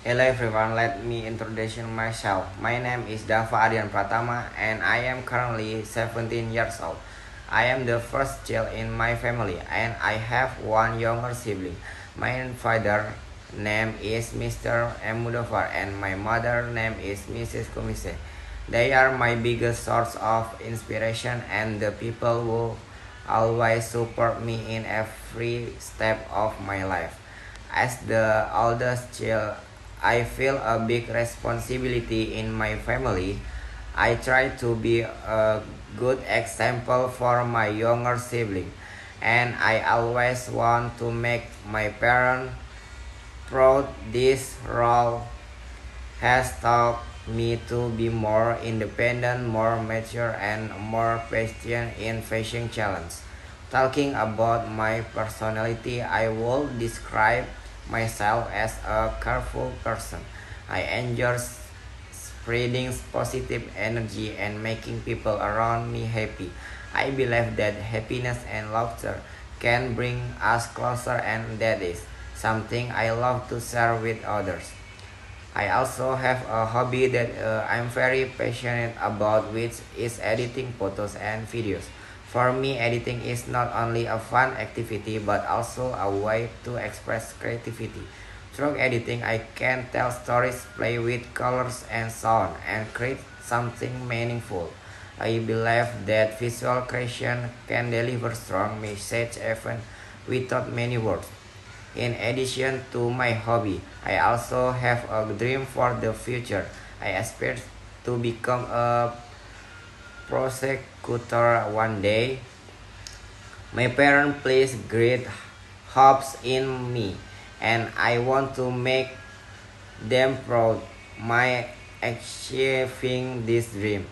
Hello everyone, let me introduce myself. My name is Dava Aryan Pratama and I am currently 17 years old. I am the first child in my family and I have one younger sibling. My father name is Mr. M. Mudavar and my mother name is Mrs. Kumise. They are my biggest source of inspiration and the people who always support me in every step of my life. As the oldest child, I feel a big responsibility in my family. I try to be a good example for my younger sibling, and I always want to make my parents proud. This role has taught me to be more independent, more mature, and more patient in facing challenges. Talking about my personality, I will describe myself as a careful person. I enjoy spreading positive energy and making people around me happy. I believe that happiness and laughter can bring us closer, and that is something I love to share with others. I also have a hobby that I'm very passionate about, which is editing photos and videos. For me, editing is not only a fun activity but also a way to express creativity. Through editing, I can tell stories, play with colors and sound, and create something meaningful. I believe that visual creation can deliver strong message even without many words. In addition to my hobby, I also have a dream for the future. I aspire to become a prosecutor one day. My parents place great hopes in me, and I want to make them proud. My achieving this dream.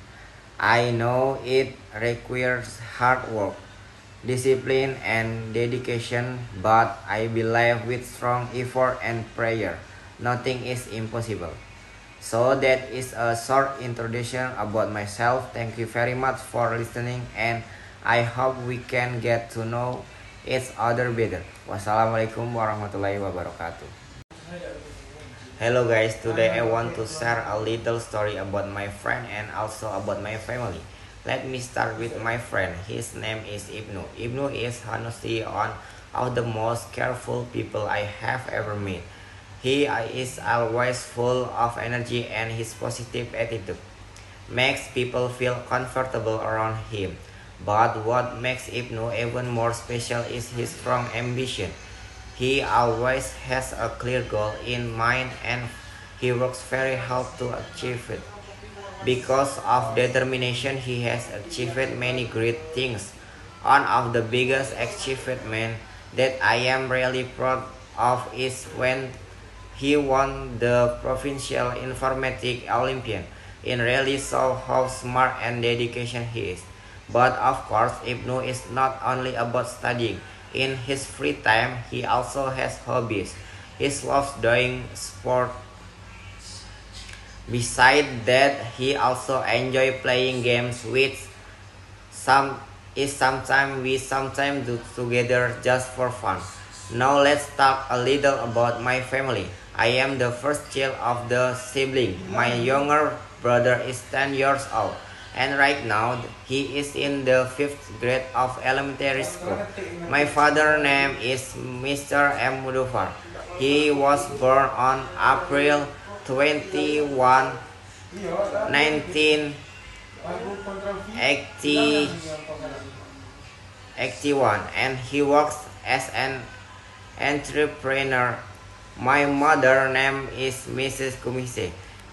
I know it requires hard work, discipline, and dedication, but I believe with strong effort and prayer, nothing is impossible. So that is a short introduction about myself. Thank you very much for listening and I hope we can get to know each other better. Wassalamualaikum warahmatullahi wabarakatuh. Hello guys, today I want to share a little story about my friend and also about my family. Let me start with my friend. His name is Ibnu. Ibnu is honestly one of the most careful people I have ever met. He is always full of energy and his positive attitude makes people feel comfortable around him. But what makes Ibnu even more special is his strong ambition. He always has a clear goal in mind and he works very hard to achieve it. Because of determination, he has achieved many great things. One of the biggest achievements that I am really proud of is when he won the Provincial Informatic Olympiad. It really shows how smart and dedication he is. But of course, Ibnu is not only about studying. In his free time, he also has hobbies. He loves doing sport. Besides that, he also enjoy playing games with some is sometimes we sometimes do together just for fun. Now let's talk a little about my family. I am the first child of the sibling. My younger brother is 10 years old and right now he is in the 5th grade of elementary school. My father's name is Mr. M. Mudufar. He was born on April 21, 1981 and he works as an entrepreneur. My mother name is Mrs. Kumise.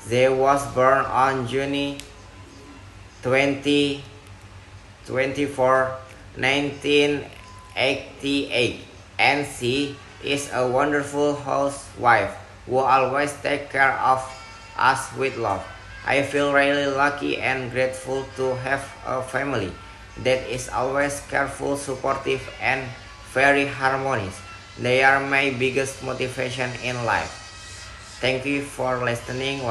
They was born on June 20, 1988 and she is a wonderful housewife who always take care of us with love. I feel really lucky and grateful to have a family that is always careful, supportive, and very harmonious. They are my biggest motivation in life. Thank you for listening.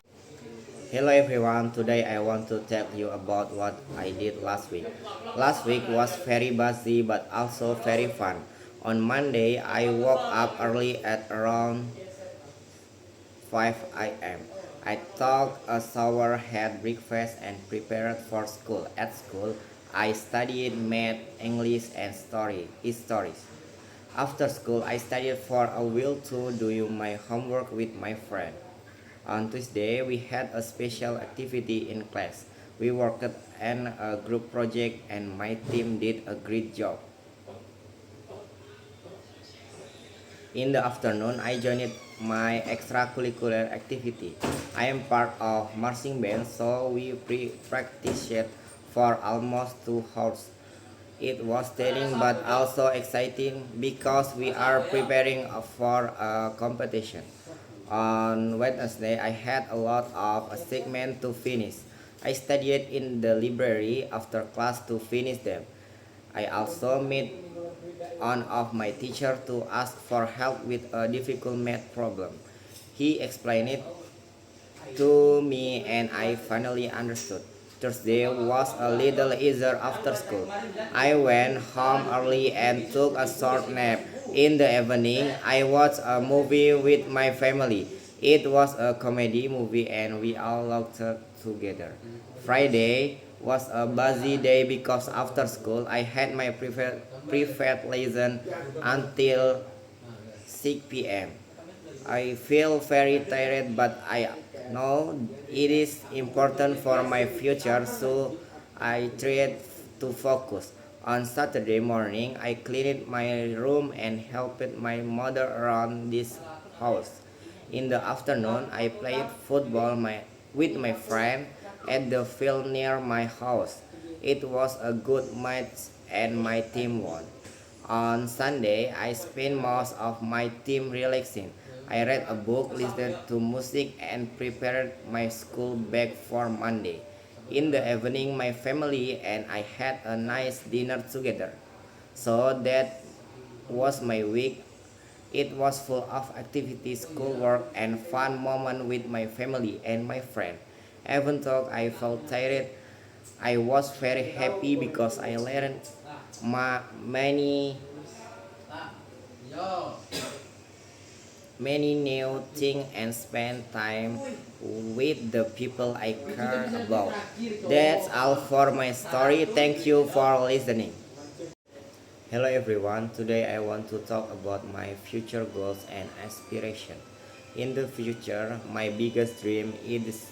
Hello everyone, today I want to tell you about what I did last week. Last week was very busy but also very fun. On Monday, I woke up early at around 5 a.m. I took a shower, had breakfast, and prepared for school. At school, I studied math, English, and histories. After school, I studied for a while to do my homework with my friend. On Tuesday, we had a special activity in class. We worked on a group project, and my team did a great job. In the afternoon, I joined my extracurricular activity. I am part of marching band, so we practiced for almost 2 hours. It was tiring but also exciting because we are preparing for a competition. On Wednesday, I had a lot of assignments to finish. I studied in the library after class to finish them. I also met one of my teacher to ask for help with a difficult math problem. He explained it to me and I finally understood. Thursday was a little easier after school. I went home early and took a short nap. In the evening, I watched a movie with my family. It was a comedy movie and we all laughed together. Friday was a busy day because after school I had my private lesson until 6 p.m. I feel very tired, but I know it is important for my future, so I tried to focus. On Saturday morning, I cleaned my room and helped my mother around this house. In the afternoon, I played with my friend at the field near my house. It was a good match and my team won. On Sunday, I spent most of my time relaxing. I read a book, listened to music, and prepared my school bag for Monday. In the evening, my family and I had a nice dinner together. So that was my week. It was full of activities, schoolwork, and fun moments with my family and my friend. Even though I felt tired, I was very happy because I learned many new things and spend time with the people I care about. That's all for my story. Thank you for listening. Hello everyone. Today I want to talk about my future goals and aspirations. In the future, my biggest dream is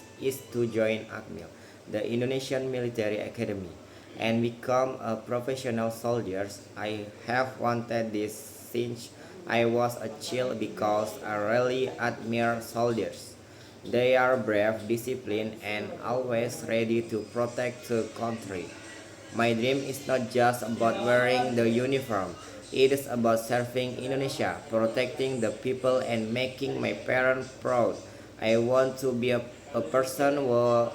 to join AKMIL, the Indonesian Military Academy, and become a professional soldier. I have wanted this since I was a child because I really admire soldiers. They are brave, disciplined, and always ready to protect the country. My dream is not just about wearing the uniform. It is about serving Indonesia, protecting the people, and making my parents proud. I want to be a person who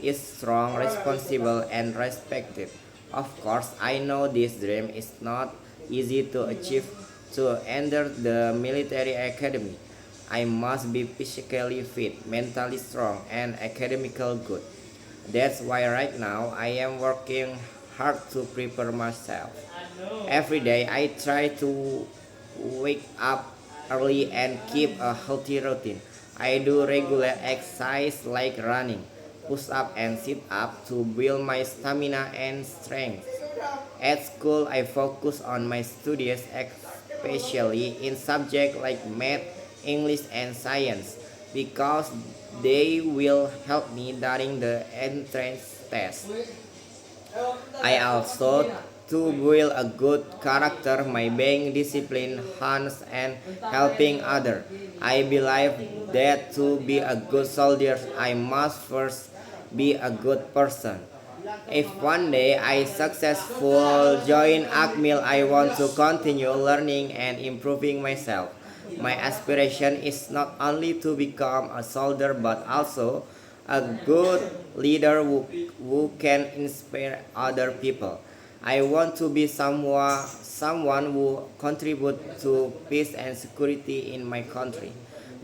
is strong, responsible, and respected. Of course, I know this dream is not easy to achieve. To enter the military academy, I must be physically fit, mentally strong, and academically good. That's why right now I am working hard to prepare myself. Every day I try to wake up early and keep a healthy routine. I do regular exercise like running, push up and sit up to build my stamina and strength. At school I focus on my studies especially in subjects like math, English and science because they will help me during the entrance test. I also to build a good character by being disciplined, honest, and helping others. I believe that to be a good soldier, I must first be a good person. If one day I successful join ACMIL, I want to continue learning and improving myself. My aspiration is not only to become a soldier but also a good leader who can inspire other people. I want to be someone who contribute to peace and security in my country.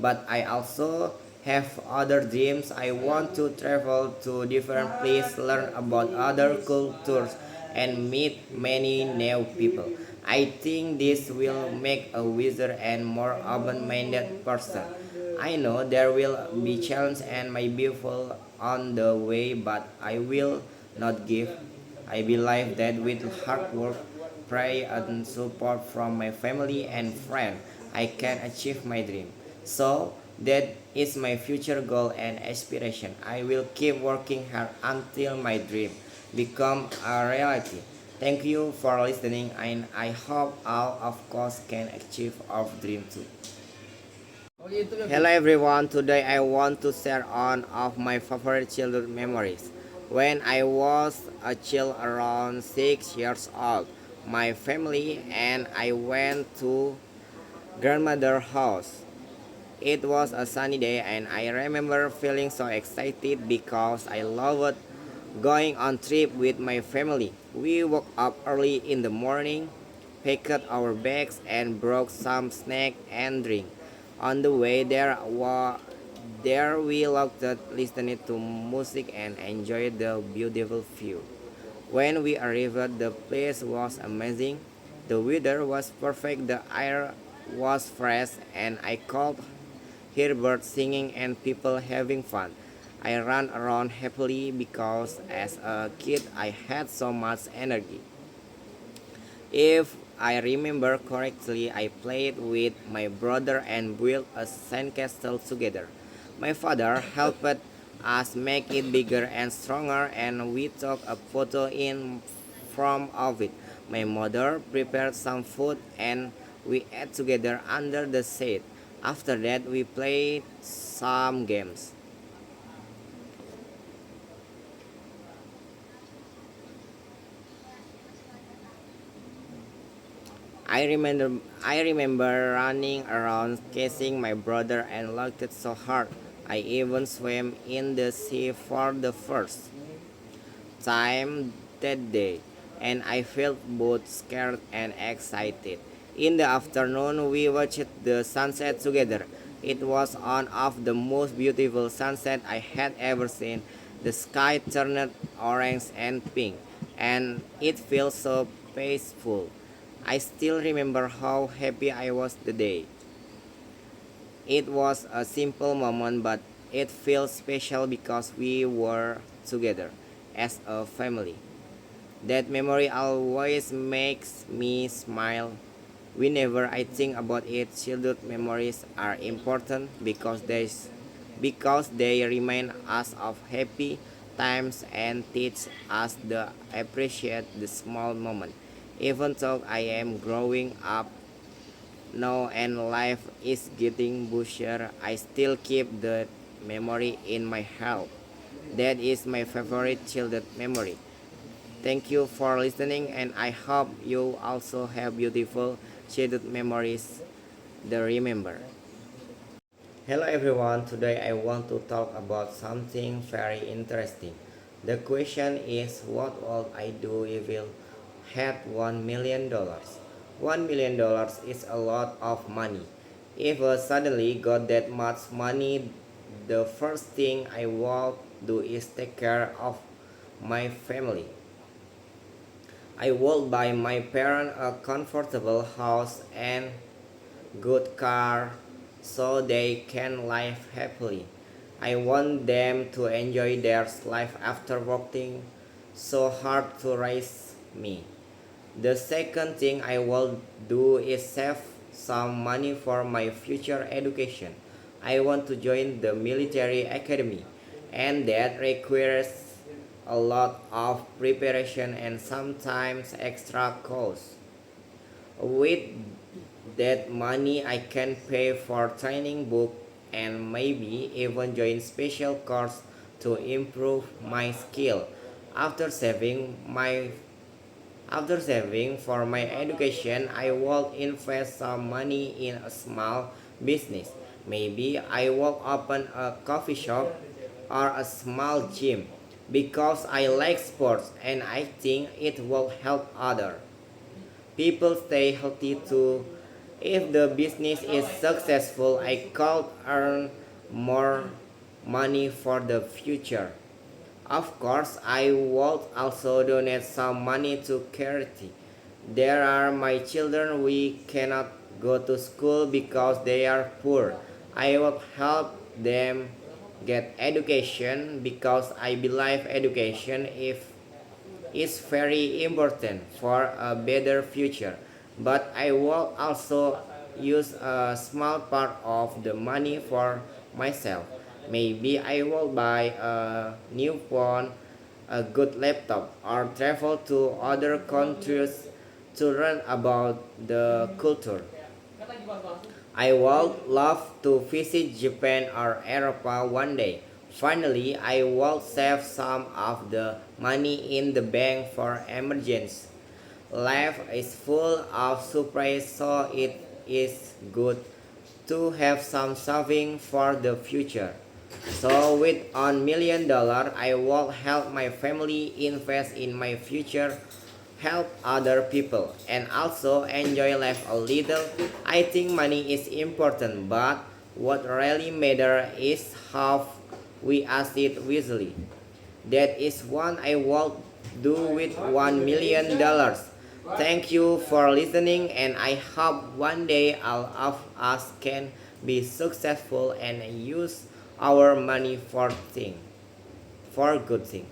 But I also have other dreams. I want to travel to different places, learn about other cultures, and meet many new people. I think this will make a wiser and more open minded person. I know there will be challenge and my beautiful on the way, but I will not give. I believe that with hard work, prayer, and support from my family and friends, I can achieve my dream. So that is my future goal and aspiration. I will keep working hard until my dream become a reality. Thank you for listening, and I hope all of us can achieve our dream too. Hello everyone, today I want to share one of my favorite childhood memories. When I was a child around 6 years old, my family and I went to grandmother's house. It was a sunny day and I remember feeling so excited because I loved going on trip with my family. We woke up early in the morning, packed our bags and brought some snack and drink. On the way there we looked at listened to music and enjoyed the beautiful view. When we arrived, the place was amazing. The weather was perfect, the air was fresh, and I could hear birds singing and people having fun. I ran around happily because as a kid I had so much energy. If I remember correctly, I played with my brother and built a sandcastle together. My father helped us make it bigger and stronger, and we took a photo in front of it. My mother prepared some food, and we ate together under the shade. After that, we played some games. I remember running around chasing my brother and looked so hard. I even swam in the sea for the first time that day, and I felt both scared and excited. In the afternoon, we watched the sunset together. It was one of the most beautiful sunsets I had ever seen. The sky turned orange and pink, and it felt so peaceful. I still remember how happy I was the day. It was a simple moment, but it feels special because we were together as a family. That memory always makes me smile. Whenever I think about it, childhood memories are important because they remind us of happy times and teach us to appreciate the small moment. Even though I am growing up now and life is getting bushier, I still keep the memory in my heart. That is my favorite childhood memory. Thank you for listening, and I hope you also have beautiful childhood memories to remember. Hello everyone, today I want to talk about something very interesting. The question is, what would I do if I had $1 million? $1 million is a lot of money. If I suddenly got that much money, the first thing I would do is take care of my family. I would buy my parents a comfortable house and good car so they can live happily. I want them to enjoy their life after working so hard to raise me. The second thing I will do is save some money for my future education. I want to join the military academy, and that requires a lot of preparation and sometimes extra costs. With that money, I can pay for training book and maybe even join special course to improve my skill. After saving my After saving for my education, I will invest some money in a small business. Maybe I will open a coffee shop or a small gym because I like sports and I think it will help others. People stay healthy too. If the business is successful, I could earn more money for the future. Of course, I would also donate some money to charity. There are my children we cannot go to school because they are poor. I will help them get education because I believe education is very important for a better future. But I will also use a small part of the money for myself. Maybe I will buy a new phone, a good laptop, or travel to other countries to learn about the culture. I would love to visit Japan or Europe one day. Finally, I will save some of the money in the bank for emergencies. Life is full of surprises, so it is good to have some saving for the future. So with $1 million, I will help my family invest in my future, help other people, and also enjoy life a little. I think money is important, but what really matters is how we use it wisely. That is what I will do with $1 million. Thank you for listening, and I hope one day all of us can be successful and use our money for good thing.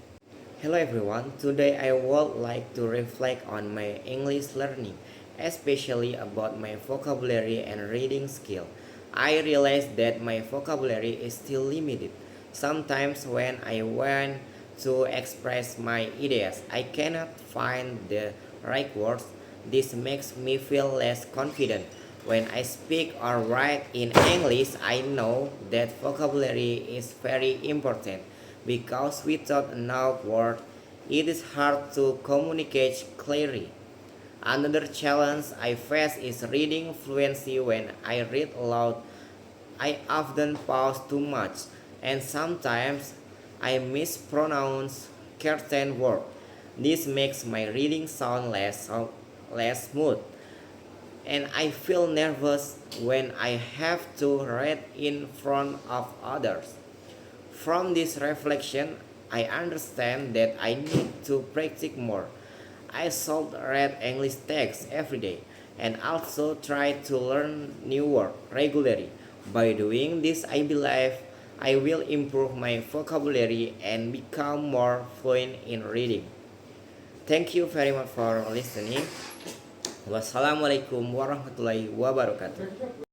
Hello everyone. Today I would like to reflect on my English learning, especially about my vocabulary and reading skill. I realized that my vocabulary is still limited. Sometimes when I want to express my ideas, I cannot find the right words. This makes me feel less confident. When I speak or write in English, I know that vocabulary is very important because without enough words, it is hard to communicate clearly. Another challenge I face is reading fluency. When I read aloud, I often pause too much, and sometimes I mispronounce certain words. This makes my reading sound less smooth, and I feel nervous when I have to read in front of others. From this reflection, I understand that I need to practice more. I should read English texts every day and also try to learn new words regularly. By doing this, I believe I will improve my vocabulary and become more fluent in reading. Thank you very much for listening. Wassalamualaikum warahmatullahi wabarakatuh.